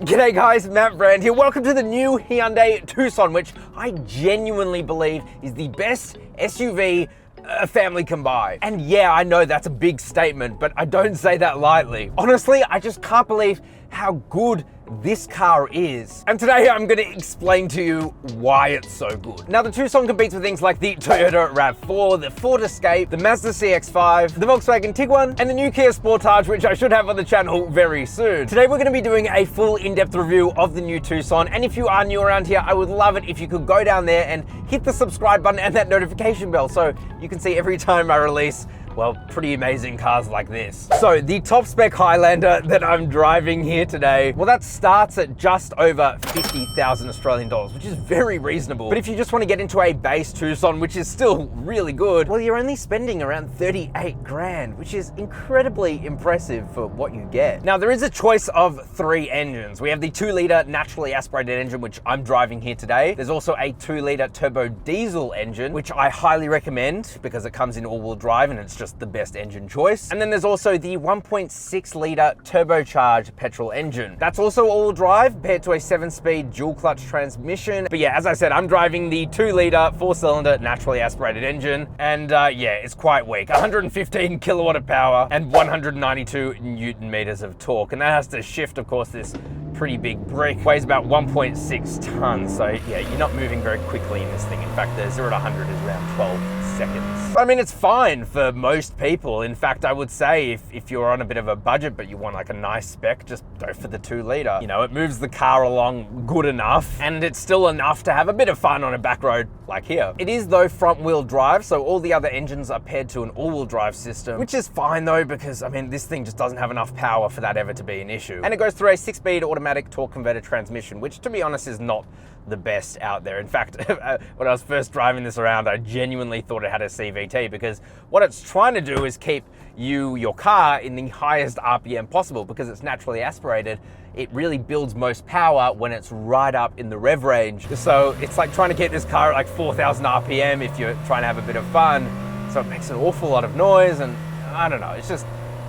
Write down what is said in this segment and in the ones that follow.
G'day guys, Matt Brand here. Welcome to the new Hyundai Tucson, which I genuinely believe is the best SUV a family can buy. And yeah, I know that's a big statement, but I don't say that lightly. Honestly, I just can't believe how good this car is. And today I'm going to explain to you why it's so good. Now, the Tucson competes with things like the Toyota Rav4, the Ford Escape, the Mazda CX-5, the Volkswagen Tiguan, and the new Kia Sportage, which I should have on the channel very soon. Today we're going to be doing a full in-depth review of the new Tucson, and if you are new around here, I would love it if you could go down there and hit the subscribe button and that notification bell so you can see every time I release, well, pretty amazing cars like this. So the top spec Highlander that I'm driving here today, well, that starts at just over 50,000 Australian dollars, which is very reasonable. But if you just want to get into a base Tucson, which is still really good, well, you're only spending around 38 grand, which is incredibly impressive for what you get. Now, there is a choice of 3 engines. We have the 2-litre naturally aspirated engine, which I'm driving here today. There's also a 2-litre turbo diesel engine, which I highly recommend because it comes in all-wheel drive and it's just the best engine choice. And then there's also the 1.6-litre turbocharged petrol engine. That's also all-wheel drive paired to a 7-speed dual clutch transmission. But yeah, as I said, I'm driving the 2-litre 4-cylinder naturally aspirated engine, and yeah, it's quite weak. 115 kilowatt of power and 192 newton meters of torque, and that has to shift, of course, this pretty big brick. Weighs about 1.6 tons, so yeah, you're not moving very quickly in this thing. In fact, the 0 to 100 is around 12 seconds. I mean, it's fine for most people. In fact, I would say if you're on a bit of a budget but you want like a nice spec, just go for the 2-litre. You know, it moves the car along good enough, and it's still enough to have a bit of fun on a back road like here. It is though front wheel drive, so all the other engines are paired to an all-wheel drive system, which is fine though, because I mean, this thing just doesn't have enough power for that ever to be an issue. And it goes through a 6-speed automatic torque converter transmission, which to be honest is not the best out there. In fact, when I was first driving this around, I genuinely thought it had a CVT, because what it's trying to do is keep your car in the highest RPM possible. Because it's naturally aspirated, it really builds most power when it's right up in the rev range. So it's like trying to get this car at like 4,000 RPM if you're trying to have a bit of fun. So it makes an awful lot of noise, and I don't know,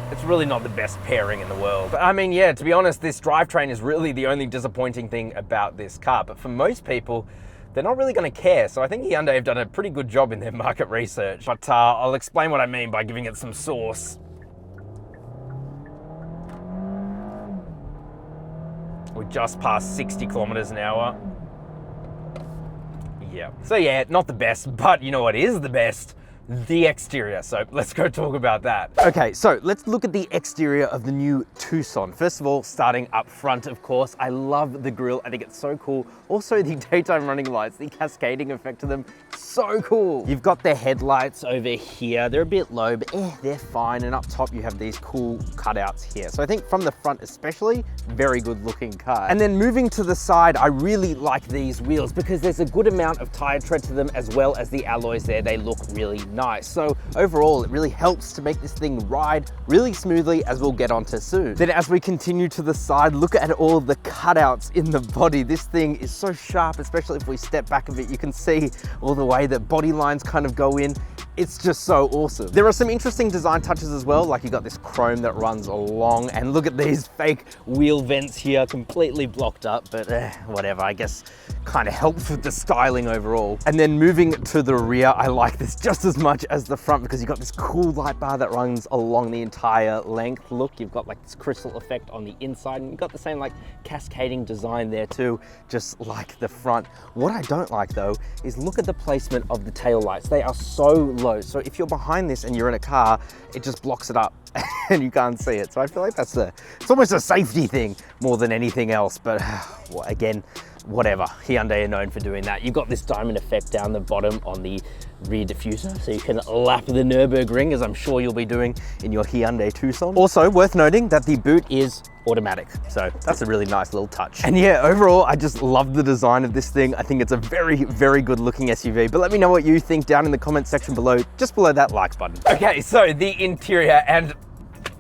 it's really not the best pairing in the world. But I mean, yeah, to be honest, this drivetrain is really the only disappointing thing about this car. But for most people, they're not really going to care. So I think Hyundai have done a pretty good job in their market research. But I'll explain what I mean by giving it some sauce. We're just past 60 kilometers an hour. Yeah. So yeah, not the best, but you know what is the best? The exterior. So let's go talk about that. Okay, so let's look at the exterior of the new Tucson. First of all, starting up front, of course, I love the grille. I think it's so cool. Also, the daytime running lights, the cascading effect to them, so cool. You've got the headlights over here. They're a bit low, but they're fine. And up top, you have these cool cutouts here. So I think from the front especially, very good looking car. And then moving to the side, I really like these wheels because there's a good amount of tire tread to them, as well as the alloys there. They look really nice. So overall, it really helps to make this thing ride really smoothly, as we'll get onto soon. Then as we continue to the side, look at all the cutouts in the body. This thing is so sharp, especially if we step back a bit. You can see all the way that body lines kind of go in. It's just so awesome. There are some interesting design touches as well, like you got this chrome that runs along, and look at these fake wheel vents here, completely blocked up, but whatever, I guess kind of helps with the styling overall. And then moving to the rear, I like this just as much as the front because you've got this cool light bar that runs along the entire length. Look, you've got like this crystal effect on the inside, and you've got the same like cascading design there too, just like the front. What I don't like though is look at the placement of the tail lights. They are so low. So if you're behind this and you're in a car, it just blocks it up and you can't see it. So I feel like it's almost a safety thing more than anything else. But well, again, whatever. Hyundai are known for doing that. You've got this diamond effect down the bottom on the rear diffuser, so you can lap the Nürburgring, as I'm sure you'll be doing in your Hyundai Tucson. Also worth noting that the boot is automatic, so that's a really nice little touch. And yeah, overall, I just love the design of this thing. I think it's a very, very good looking SUV, but let me know what you think down in the comment section below, just below that like button. Okay, so the interior, and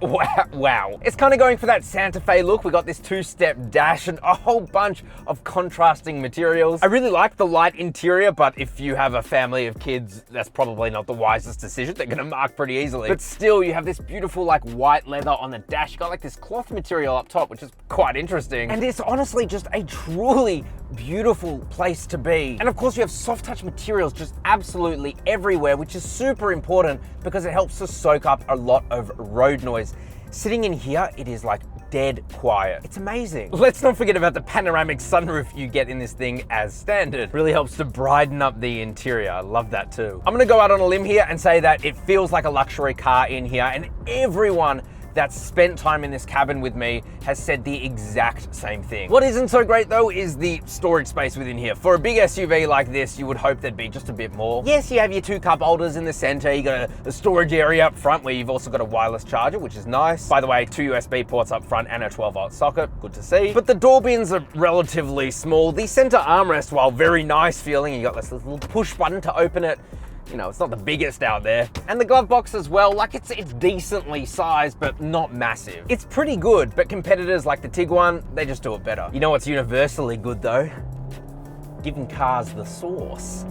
Wow. It's kind of going for that Santa Fe look. We got this two-step dash and a whole bunch of contrasting materials. I really like the light interior, but if you have a family of kids, that's probably not the wisest decision. They're gonna mark pretty easily. But still, you have this beautiful like white leather on the dash. You got like this cloth material up top, which is quite interesting. And it's honestly just a truly beautiful place to be. And of course, you have soft touch materials just absolutely everywhere, which is super important because it helps to soak up a lot of road noise. Sitting in here, it is like dead quiet. It's amazing. Let's not forget about the panoramic sunroof you get in this thing as standard. Really helps to brighten up the interior. I love that too. I'm gonna go out on a limb here and say that it feels like a luxury car in here, and everyone that's spent time in this cabin with me has said the exact same thing. What isn't so great though is the storage space within here. For a big SUV like this, you would hope there'd be just a bit more. Yes, you have your two cup holders in the center. You got a storage area up front where you've also got a wireless charger, which is nice. By the way, 2 USB ports up front and a 12-volt socket, good to see. But the door bins are relatively small. The center armrest, while very nice feeling, you got this little push button to open it. You know, it's not the biggest out there. And the glove box as well, like it's decently sized, but not massive. It's pretty good, but competitors like the Tiguan, they just do it better. You know what's universally good though? Giving cars the sauce.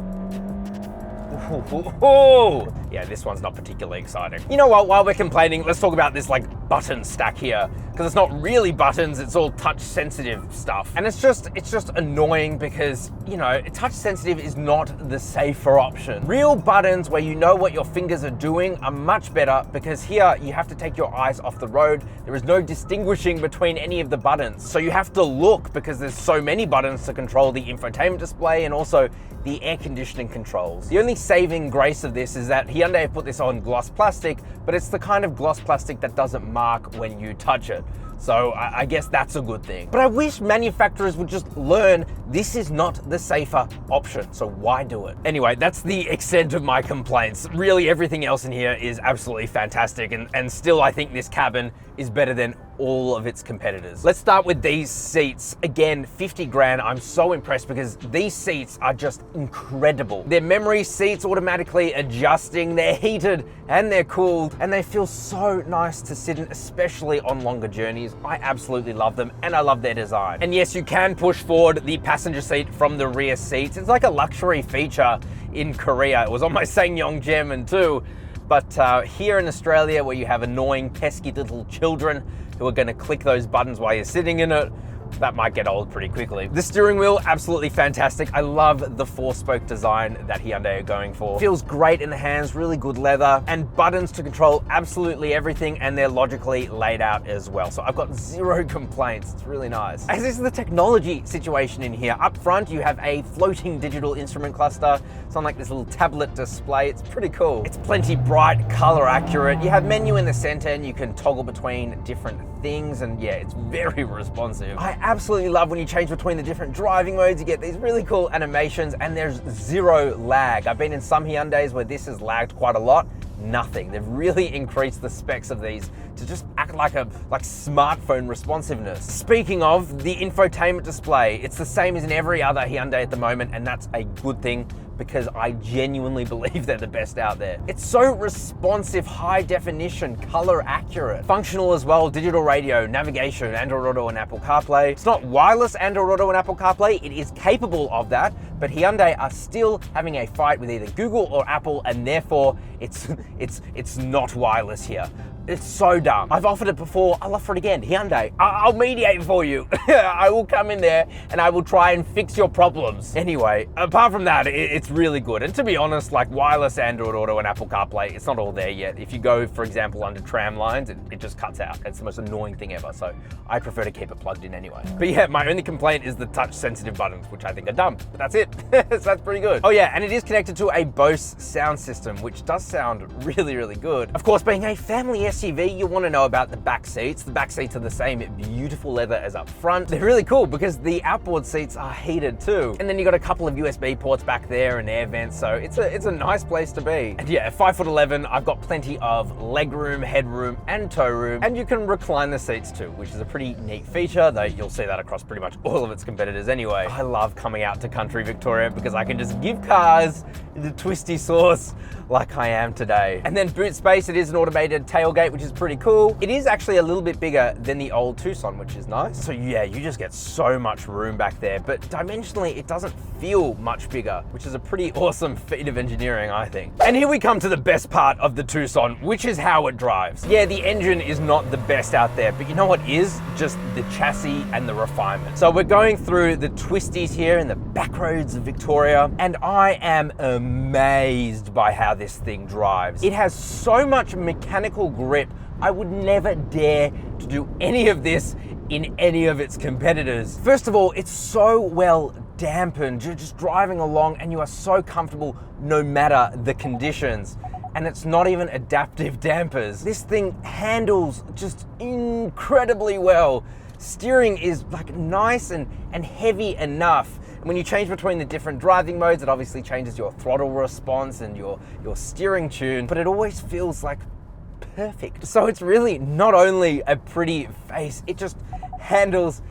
Yeah, this one's not particularly exciting. You know what, while we're complaining, let's talk about this like button stack here, because it's not really buttons, it's all touch sensitive stuff. And it's just annoying because, you know, touch sensitive is not the safer option. Real buttons where you know what your fingers are doing are much better, because here you have to take your eyes off the road. There is no distinguishing between any of the buttons. So you have to look, because there's so many buttons to control the infotainment display and also the air conditioning controls. The only saving grace of this is that Hyundai have put this on gloss plastic, but it's the kind of gloss plastic that doesn't mark when you touch it. So I guess that's a good thing. But I wish manufacturers would just learn this is not the safer option, so why do it? Anyway, that's the extent of my complaints. Really, everything else in here is absolutely fantastic, and still I think this cabin is better than all of its competitors. Let's start with these seats. Again, 50 grand. I'm so impressed because these seats are just incredible. They're memory seats, automatically adjusting, they're heated and they're cooled, and they feel so nice to sit in, especially on longer journeys. I absolutely love them, and I love their design. And yes, you can push forward the passenger seat from the rear seats. It's like a luxury feature in Korea. It was on my SsangYong German too. But here in Australia, where you have annoying, pesky little children who are gonna click those buttons while you're sitting in it, that might get old pretty quickly. The steering wheel, absolutely fantastic. I love the 4-spoke design that Hyundai are going for. Feels great in the hands, really good leather, and buttons to control absolutely everything, and they're logically laid out as well. So I've got zero complaints. It's really nice. As is the technology situation in here. Up front, you have a floating digital instrument cluster. It's on like this little tablet display. It's pretty cool. It's plenty bright, color accurate. You have menu in the center, and you can toggle between different things, and yeah, it's very responsive. I absolutely love when you change between the different driving modes. You get these really cool animations, and there's zero lag. I've been in some Hyundais where this has lagged quite a lot. Nothing. They've really increased the specs of these to just act like smartphone responsiveness. Speaking of the infotainment display, it's the same as in every other Hyundai at the moment, and that's a good thing, because I genuinely believe they're the best out there. It's so responsive, high definition, color accurate. Functional as well, digital radio, navigation, Android Auto and Apple CarPlay. It's not wireless Android Auto and Apple CarPlay, it is capable of that, but Hyundai are still having a fight with either Google or Apple, and therefore it's not wireless here. It's so dumb. I've offered it before, I'll offer it again. Hyundai, I'll mediate for you. I will come in there and I will try and fix your problems. Anyway, apart from that, it's really good. And to be honest, like wireless Android Auto and Apple CarPlay, it's not all there yet. If you go, for example, under tram lines, it just cuts out. It's the most annoying thing ever. So I prefer to keep it plugged in anyway. But yeah, my only complaint is the touch sensitive buttons, which I think are dumb, but that's it. So that's pretty good. Oh yeah, and it is connected to a Bose sound system, which does sound really, really good. Of course, being a family SUV, you want to know about the back seats. The back seats are the same beautiful leather as up front. They're really cool because the outboard seats are heated too. And then you got a couple of USB ports back there and air vents, so it's a nice place to be. And yeah, at 5'11", I've got plenty of leg room, headroom, and toe room, and you can recline the seats too, which is a pretty neat feature, though you'll see that across pretty much all of its competitors anyway. I love coming out to country Victoria because I can just give cars the twisty sauce like I am today. And then boot space, it is an automated tailgate. V8, which is pretty cool. It is actually a little bit bigger than the old Tucson, which is nice. So yeah, you just get so much room back there, but dimensionally, it doesn't feel much bigger, which is a pretty awesome feat of engineering, I think. And here we come to the best part of the Tucson, which is how it drives. Yeah, the engine is not the best out there, but you know what is? Just the chassis and the refinement. So we're going through the twisties here in the back roads of Victoria, and I am amazed by how this thing drives. It has so much mechanical grip. I would never dare to do any of this in any of its competitors. First of all, it's so well dampened. You're just driving along and you are so comfortable no matter the conditions. And it's not even adaptive dampers. This thing handles just incredibly well. Steering is like nice and heavy enough. When you change between the different driving modes, it obviously changes your throttle response and your steering tune, but it always feels like perfect. So it's really not only a pretty face, it just handles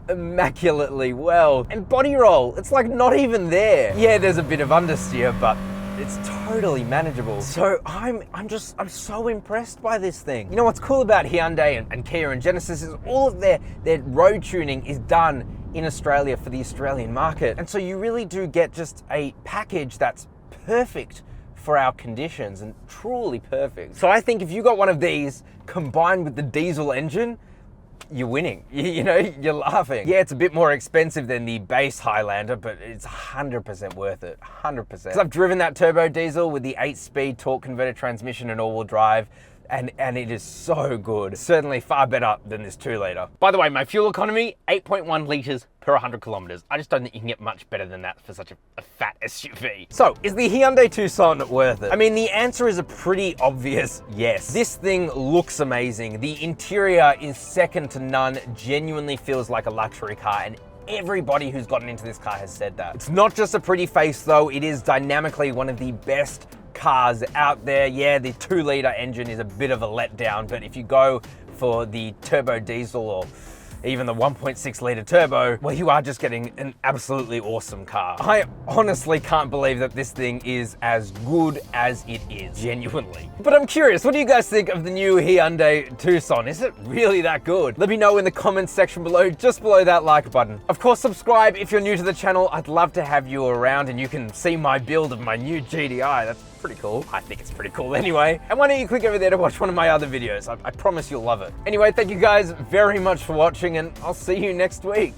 immaculately well. And body roll, it's like not even there. Yeah, there's a bit of understeer, but it's totally manageable. So I'm so impressed by this thing. You know what's cool about Hyundai and Kia and Genesis is all of their road tuning is done in Australia for the Australian market. And so you really do get just a package that's perfect for our conditions and truly perfect. So I think if you got one of these combined with the diesel engine, you're winning. You know, you're laughing. Yeah, it's a bit more expensive than the base Highlander, but it's 100% worth it, 100%. Because I've driven that turbo diesel with the 8-speed torque converter transmission and all-wheel drive, and it is so good. Certainly far better than this 2-litre. By the way, my fuel economy, 8.1 litres per 100 kilometers. I just don't think you can get much better than that for such a fat SUV. So, is the Hyundai Tucson worth it? I mean, the answer is a pretty obvious yes. This thing looks amazing. The interior is second to none, genuinely feels like a luxury car, and everybody who's gotten into this car has said that. It's not just a pretty face though, it is dynamically one of the best cars out there. Yeah, the 2-litre engine is a bit of a letdown, but if you go for the turbo diesel or even the 1.6-litre turbo, well, you are just getting an absolutely awesome car. I honestly can't believe that this thing is as good as it is, genuinely. But I'm curious, what do you guys think of the new Hyundai Tucson? Is it really that good? Let me know in the comments section below, just below that like button. Of course, subscribe if you're new to the channel. I'd love to have you around and you can see my build of my new GDI. That's pretty cool. I think it's pretty cool anyway. And why don't you click over there to watch one of my other videos? I promise you'll love it. Anyway, thank you guys very much for watching, and I'll see you next week.